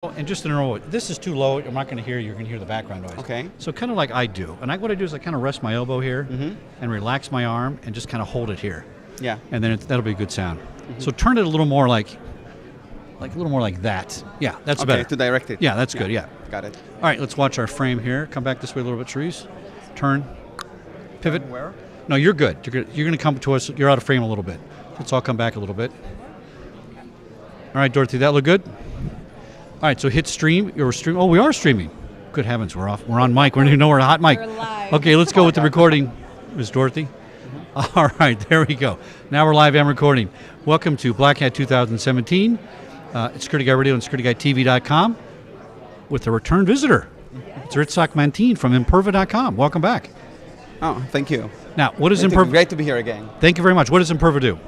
And just in a row, this is too low. I'm not going to hear you. You're going to hear the background noise. Okay. So kind of like I do. And what I do is I kind of rest my elbow here and relax my arm and just kind of hold it here. Yeah. And then that'll be a good sound. So turn it a little more like a little more like that. Yeah, that's better. To direct it. Yeah, that's good. Yeah. Got it. All right, let's watch our frame here. Come back this way a little bit, Therese. Turn. Pivot. Where? No, you're good. You're going to come to us. You're out of frame a little bit. Let's all come back a little bit. All right, Dorothy, that look good? All right, so hit stream. You're stream. Oh, we are streaming. Good heavens, we're off. We're on mic. We don't even know we're a hot mic. We're live. Okay, let's go with the recording, Ms. Dorothy. All right, there we go. Now we're live and recording. Welcome to Black Hat 2017. It's Security Guy Radio and SecurityGuyTV.com with a return visitor. It's Itsik Mantin from Imperva.com. Welcome back. Oh, thank you. Now, what is Thank you. Imperva? Great to be here again. Thank you very much. What does Imperva do?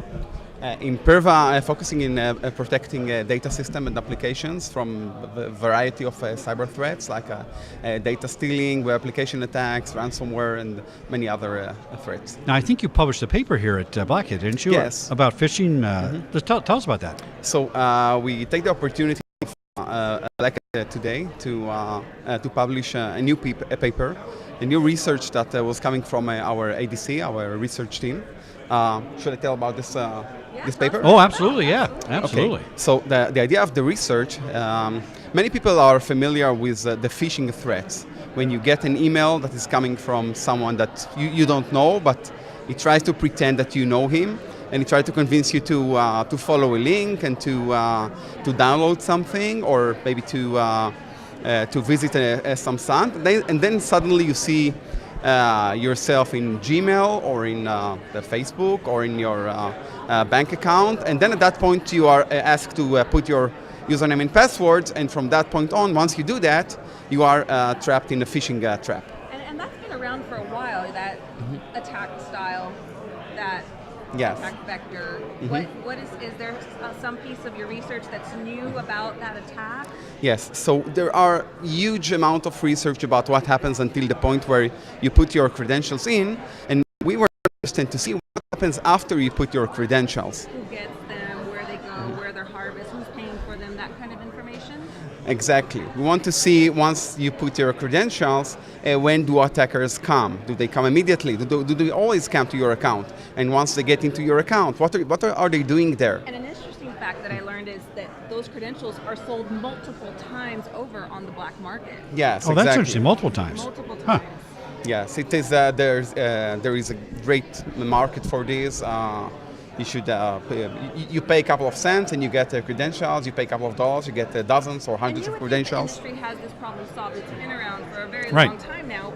Imperva focusing in protecting data system and applications from a variety of cyber threats like data stealing, web application attacks, ransomware, and many other threats. Now, I think you published a paper here at Black Hat, didn't you? Yes. About phishing. Just tell us about that. So we take the opportunity like today to publish a new paper, a new research that was coming from our ADC, our research team. Should I tell about this paper? Oh, absolutely, yeah, absolutely. Okay. So the idea of the research, many people are familiar with the phishing threats. When you get an email that is coming from someone that you don't know, but he tries to pretend that you know him, and he tries to convince you to follow a link and to download something, or maybe to visit some site, and then suddenly you see yourself in Gmail or in the Facebook or in your bank account, and then at that point you are asked to put your username and passwords, and from that point on, once you do that, you are trapped in a phishing trap. And that's been around for a while, that attack style, that Yes. attack vector. Mm-hmm. What is there some piece of your research that's new about that attack? Yes, so there are huge amount of research about what happens until the point where you put your credentials in, and we were interested to see what happens after you put your credentials. Who gets them, where they go, where they're harvested, who's paying for them, that kind of information? Exactly. We want to see, once you put your credentials, when do attackers come? Do they come immediately? Do they always come to your account? And once they get into your account, what are they doing there? And an interesting fact that I learned is that those credentials are sold multiple times over on the black market. Yes, Oh, exactly. that's interesting. Multiple times. Multiple Huh. times. Yes, it is. There is a great market for this. You should you pay a couple of cents and you get credentials. You pay a couple of dollars, you get dozens or hundreds of credentials. The industry has this problem solved. It's been around for a very Right. long time now.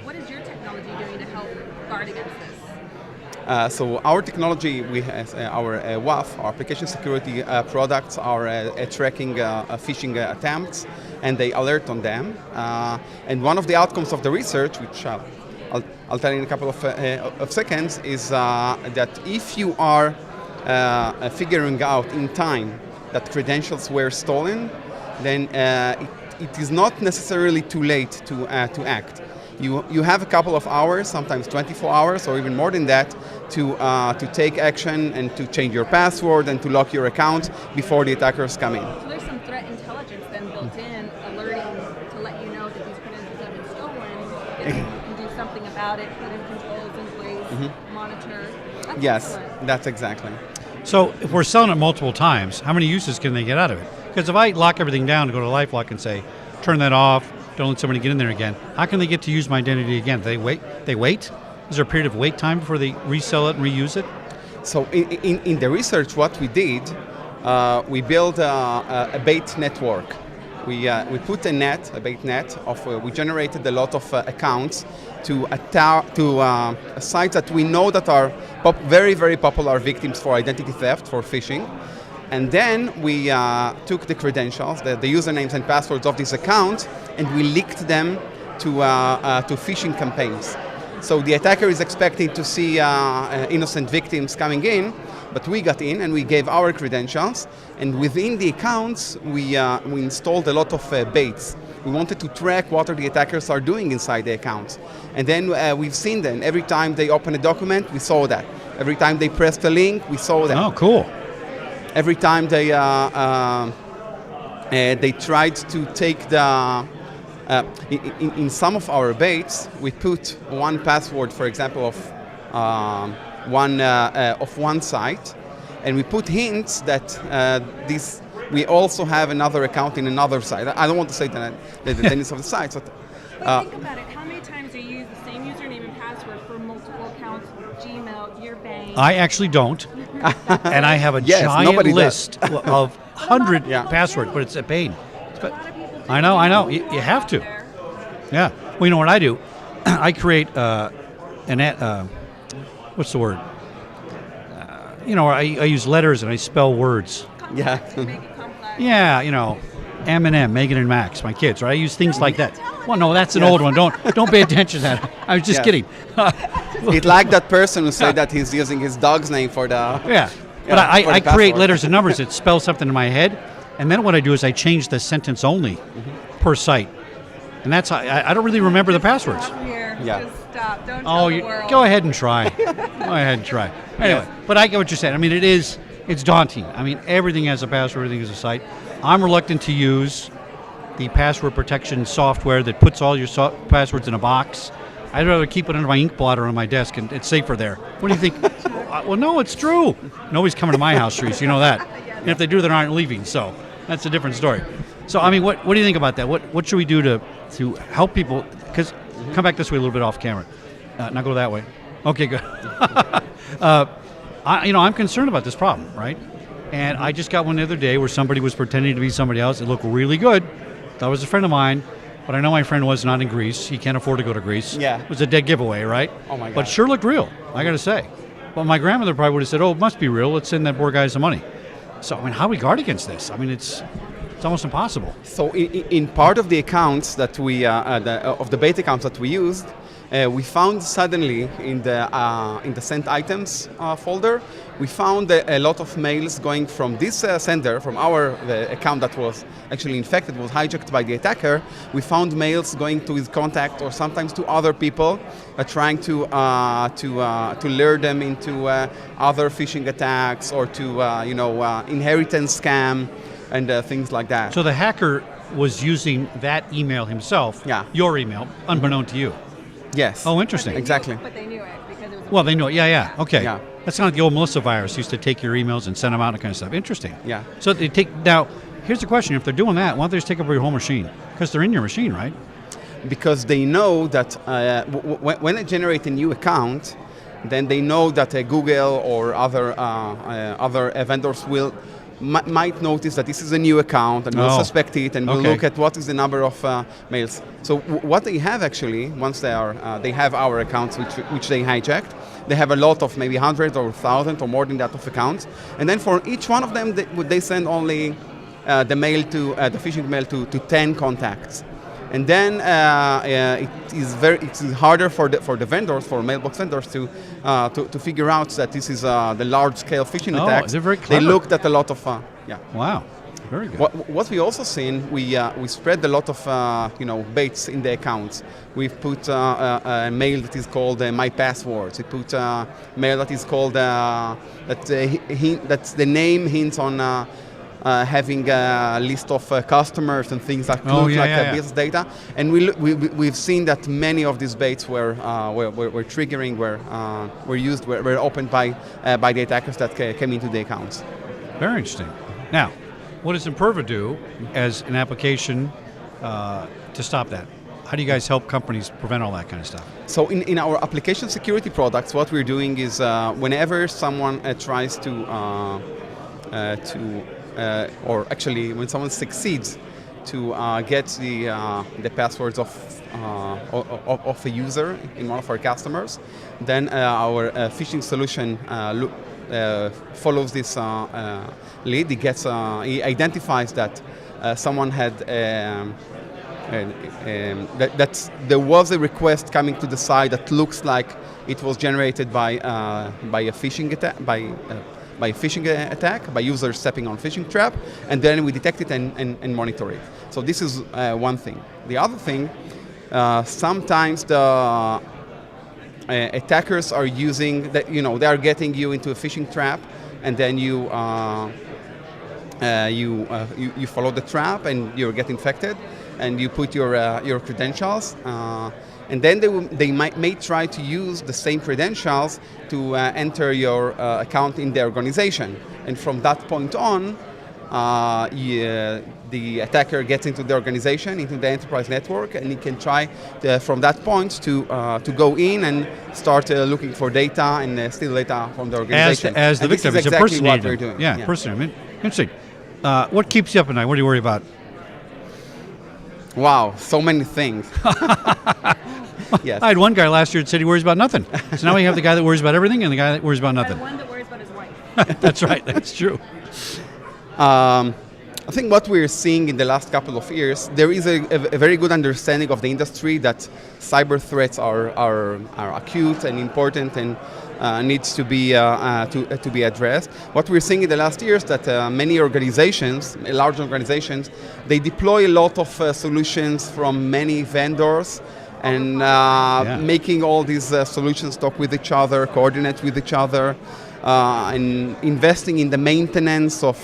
What is your technology doing to help guard against this? So our technology, we have our WAF, our application security products, are tracking phishing attempts, and they alert on them. And one of the outcomes of the research, which I'll tell you in a couple of seconds, is that if you are figuring out in time that credentials were stolen, then it is not necessarily too late to act. You have a couple of hours, sometimes 24 hours or even more than that, to take action and to change your password and to lock your account before the attackers come in. So there's some threat intelligence then built in, alerting to let you know that these credentials have been stolen, and you can do something about it, put in controls in place, monitor. That's Yes, excellent. that's exactly. So if we're selling it multiple times, how many uses can they get out of it? Because if I lock everything down and go to LifeLock and say, turn that off, don't let somebody get in there again, how can they get to use my identity again? They wait? Is there a period of wait time before they resell it and reuse it? So in the research, what we did, we built a bait network. We put a bait net of, we generated a lot of accounts to sites that we know that are very, very popular victims for identity theft, for phishing. And then we took the credentials, the usernames and passwords of these accounts, and we leaked them to phishing campaigns. So the attacker is expecting to see innocent victims coming in, but we got in and we gave our credentials, and within the accounts we installed a lot of baits. We wanted to track what the attackers are doing inside the accounts. And then we've seen them. Every time they open a document, we saw that. Every time they pressed a link, we saw that. Oh, cool. Every time they they tried to take the in some of our baits, we put one password, for example, of one site, and we put hints that this we also have another account in another site. I don't want to say the names of the sites, but think about it. How many times do you use the same username and password for multiple accounts? Gmail, your bank. I actually don't, and I have a Yes, giant nobody list of 100 Yeah. passwords, but it's a pain. A lot of people do. I know. You have to. There. Yeah. Well, you know what I do? I create what's the word? I use letters and I spell words. Yeah. To make it complex. Yeah, Eminem, Megan and Max, my kids, right? I use things like that. Well, no, that's an old one. Don't pay attention to that. I was just Yeah. kidding. It's like that person who said that he's using his dog's name for the Yeah. But Yeah, I for the create password. letters and numbers that spell something in my head, and then what I do is I change the sentence only per site. And that's how I don't really remember the passwords. Stop here. Yeah. Just stop. Don't Oh, tell the you world. go ahead and try. Go ahead and try. Anyway, but I get what you're saying. I mean, it's daunting. I mean, everything has a password, everything has a site. I'm reluctant to use the password protection software that puts all your passwords in a box. I'd rather keep it under my ink blotter on my desk, and it's safer there. What do you think? Well, no, it's true. Nobody's coming to my house, Reese. You know that. And if they do, they aren't leaving. So that's a different story. So, I mean, what do you think about that? What should we do to help people? Because come back this way a little bit off camera. Now go that way. Okay, good. I'm concerned about this problem, right? And I just got one the other day where somebody was pretending to be somebody else. It looked really good. That was a friend of mine, but I know my friend was not in Greece. He can't afford to go to Greece. Yeah. It was a dead giveaway, right? Oh, my God. But sure looked real, I got to say. But my grandmother probably would have said, oh, it must be real. Let's send that poor guy some money. So, I mean, how do we guard against this? I mean, it's almost impossible. So in part of the accounts that we of the bait accounts that we used, we found suddenly in the sent items folder, we found a lot of mails going from this sender, from the account that was actually infected, was hijacked by the attacker. We found mails going to his contact or sometimes to other people, trying to lure them into other phishing attacks or to inheritance scam and things like that. So the hacker was using that email himself, Yeah. your email, unbeknown to you. Yes. Oh, interesting. Exactly. But they knew it because it was. Well, they know it. Yeah. Okay. Yeah. That's kind of like the old Melissa virus. Used to take your emails and send them out and that kind of stuff. Interesting. Yeah. So they take now. Here's the question: if they're doing that, why don't they just take over your whole machine? Because they're in your machine, right? Because they know that when they generate a new account, then they know that Google or other vendors might notice that this is a new account and will suspect it and will Okay. look at what is the number of mails. So what they have actually, once they have our accounts which they hijacked, they have a lot of maybe hundreds or thousands or more than that of accounts, and then for each one of them they send only the phishing mail to 10 contacts. And then it is harder for the vendors, for mailbox vendors, to figure out that this is the large-scale phishing attacks. they're very They clever. looked at a lot of Wow. Very good. What we also seen, we spread a lot of baits in the accounts. We've put a mail that is called my passwords. We put a mail that is called that's the name hints on. Having a list of customers and things that look like business data, and we've seen that many of these baits were triggering, were opened by the attackers that came into the accounts. Very interesting. Now, what does Imperva do as an application to stop that? How do you guys help companies prevent all that kind of stuff? So in our application security products, what we're doing is whenever someone tries or actually when someone succeeds to get the passwords of a user in one of our customers, then our phishing solution follows this lead. He identifies that someone had that there was a request coming to the site that looks like it was generated by a phishing attack, by phishing attack, by users stepping on phishing trap, and then we detect it and monitor it. So this is one thing. The other thing, sometimes the attackers are using that, they are getting you into a phishing trap, and then you follow the trap and you get infected, and you put your credentials, and then they may try to use the same credentials to enter your account in the organization, and from that point on, the attacker gets into the organization, into the enterprise network, and he can try from that point to go in and start looking for data and steal data from the organization. As the victim, this is it's exactly impersonating what we're them. doing. Yeah, impersonating them. Interesting. What keeps you up at night? What do you worry about? Wow, so many things. Yes. I had one guy last year that said he worries about nothing. So now we have the guy that worries about everything and the guy that worries about nothing. And one that worries about his wife. That's right. That's true. I think what we're seeing in the last couple of years, there is a very good understanding of the industry that cyber threats are acute and important and needs to be addressed. What we're seeing in the last years that many organizations, large organizations, they deploy a lot of solutions from many vendors, and making all these solutions talk with each other, coordinate with each other, and investing in the maintenance of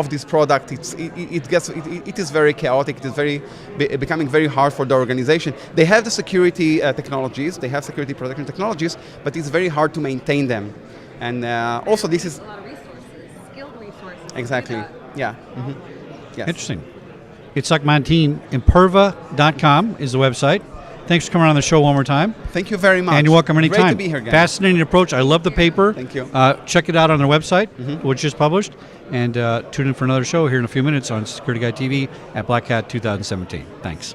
this product. It is very chaotic. It is becoming very hard for the organization. They have the security technologies, they have security protection technologies, but it's very hard to maintain them. And also, this is A lot of resources, skilled resources. to do exactly, that. yeah. Mm-hmm. Yes. Interesting. Itsik Mantin, imperva.com is the website. Thanks for coming on the show one more time. Thank you very much. And you're welcome anytime. Great to be here again. Fascinating approach. I love the paper. Thank you. Check it out on their website, which is published. And tune in for another show here in a few minutes on Security Guy TV at Black Hat 2017. Thanks.